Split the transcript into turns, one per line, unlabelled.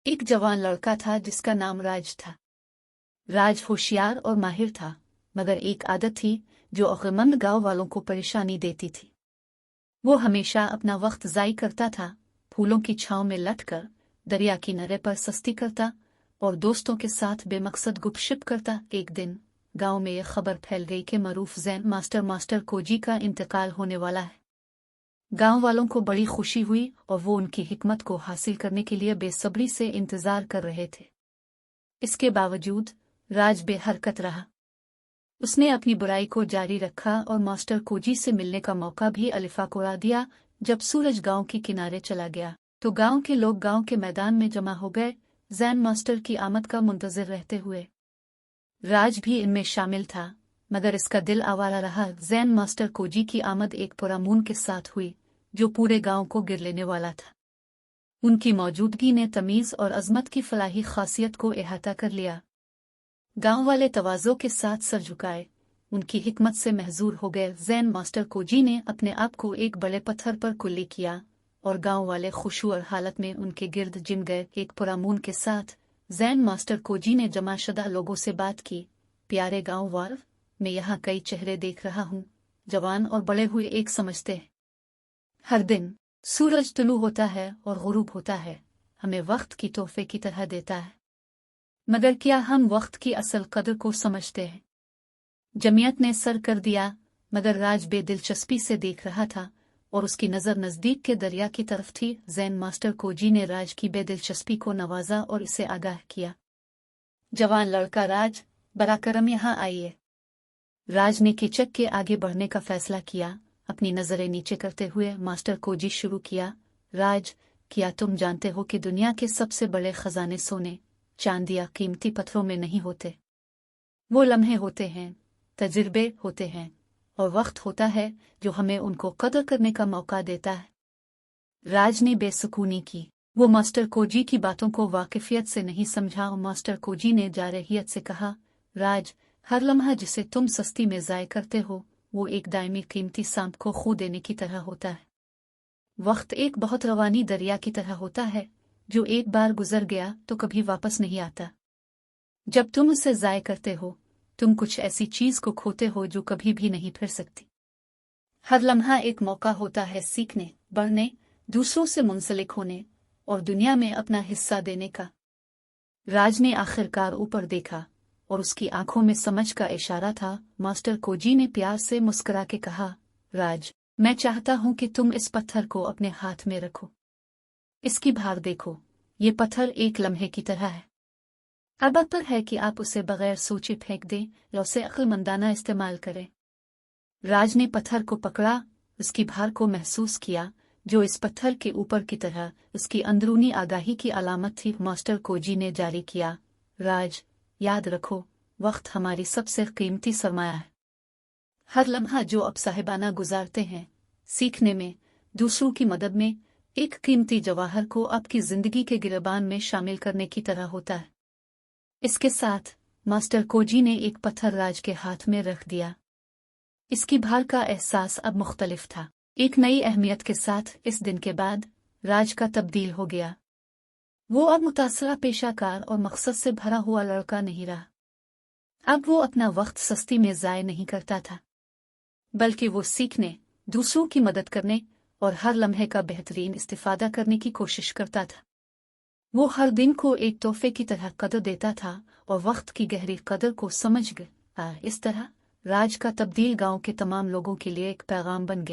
एक जवान लड़का था जिसका नाम राज था। राज होशियार और माहिर था, मगर एक आदत थी जो अक्लमंद गांव वालों को परेशानी देती थी। वो हमेशा अपना वक्त ज़ाय करता था, फूलों की छांव में लटकर दरिया किनारे पर सस्ती करता और दोस्तों के साथ बेमकसद गुपशप करता। एक दिन गांव में यह खबर फैल गई कि मरूफ ज़ैन मास्टर कोजी का इंतकाल होने वाला है। गांव वालों को बड़ी खुशी हुई और वो उनकी हिकमत को हासिल करने के लिए बेसब्री से इंतजार कर रहे थे। इसके बावजूद राज बेहरकत रहा। उसने अपनी बुराई को जारी रखा और मास्टर कोजी से मिलने का मौका भी अलिफा को उड़ा दिया। जब सूरज गांव के किनारे चला गया तो गांव के लोग गांव के मैदान में जमा हो गए, जैन मास्टर की आमद का मुंतजिर रहते हुए। राज भी इनमें शामिल था, मगर इसका दिल आवारा रहा। जैन मास्टर कोजी की आमद एक पुरअमून के साथ हुई जो पूरे गांव को गिर लेने वाला था। उनकी मौजूदगी ने तमीज़ और अजमत की फलाही खासियत को अहाता कर लिया। गांव वाले तवाज़ो के साथ सर झुकाए, उनकी हिकमत से महजूर हो गए। जैन मास्टर कोजी ने अपने आप को एक बड़े पत्थर पर कुल्ली किया और गांव वाले खुशूर हालत में उनके गिर्द जिम गए। एक पुरअमून के साथ जैन मास्टर कोजी ने जमाशदा लोगों से बात की। प्यारे गांव वाल, मैं यहाँ कई चेहरे देख रहा हूँ, जवान और बड़े हुए एक समझते हैं। हर दिन सूरज तुलू होता है और गुरूब होता है, हमें वक्त की तोहफे की तरह देता है, मगर क्या हम वक्त की असल कदर को समझते हैं? जमीयत ने सर कर दिया, मगर राज बेदिलचस्पी से देख रहा था और उसकी नज़र नज़दीक के दरिया की तरफ थी। जैन मास्टर कोजी ने राज की बेदिलचस्पी को नवाजा और इसे आगाह किया। जवान लड़का राज, बराकरम यहाँ आइए। राज ने किचक के आगे बढ़ने का फैसला किया। अपनी नजरें नीचे करते हुए मास्टर कोजी शुरू किया। राज, क्या तुम जानते हो कि दुनिया के सबसे बड़े खजाने सोने, चांदी या कीमती पत्थरों में नहीं होते? वो लम्हे होते हैं, तजुर्बे होते हैं और वक्त होता है जो हमें उनको कदर करने का मौका देता है। राज ने बेसुकूनी की। वो मास्टर कोजी की बातों को वाकिफियत से नहीं समझा और मास्टर कोजी ने जारहियत से कहा, राज, हर लम्हा जिसे तुम सस्ती में ज़ाय करते हो वो एक दायमी कीमती सांप को खो देने की तरह होता है। वक्त एक बहुत रवानी दरिया की तरह होता है जो एक बार गुजर गया तो कभी वापस नहीं आता। जब तुम उसे ज़ाय करते हो, तुम कुछ ऐसी चीज को खोते हो जो कभी भी नहीं फिर सकती। हर लम्हा एक मौका होता है सीखने, बढ़ने, दूसरों से मुंसलिक होने और दुनिया में अपना हिस्सा देने का। राज ने आखिरकार ऊपर देखा और उसकी आंखों में समझ का इशारा था। मास्टर कोजी ने प्यार से मुस्कुरा के कहा, राज, मैं चाहता हूं कि तुम इस पत्थर को अपने हाथ में रखो। इसकी भार देखो, ये पत्थर एक लम्हे की तरह है। अब अक्ल है कि आप उसे बगैर सोचे फेंक दें या उसे अक्लमंदाना इस्तेमाल करें। राज ने पत्थर को पकड़ा, उसकी भार को महसूस किया जो इस पत्थर के ऊपर की तरह उसकी अंदरूनी आगाही की अलामत थी। मास्टर कोजी ने जारी किया, राज, याद रखो, वक्त हमारी सबसे कीमती सरमाया है। हर लम्हा जो अब साहिबाना गुजारते हैं, सीखने में, दूसरों की मदद में, एक कीमती जवाहर को आपकी जिंदगी के गिरबान में शामिल करने की तरह होता है। इसके साथ मास्टर कोजी ने एक पत्थर राज के हाथ में रख दिया। इसकी भार का एहसास अब मुख्तलिफ था। एक नई अहमियत के साथ इस दिन के बाद राज का तब्दील हो गया। वो अब मुतासरा पेशाकार और मकसद से भरा हुआ लड़का नहीं रहा। अब वो अपना वक्त सस्ती में ज़ाय नहीं करता था, बल्कि वो सीखने, दूसरों की मदद करने और हर लम्हे का बेहतरीन इस्तिफादा करने की कोशिश करता था। वो हर दिन को एक तोहफे की तरह कदर देता था और वक्त की गहरी कदर को समझ गया। इस तरह राज का तब्दील गांव के तमाम लोगों के लिए एक पैगाम बन गया।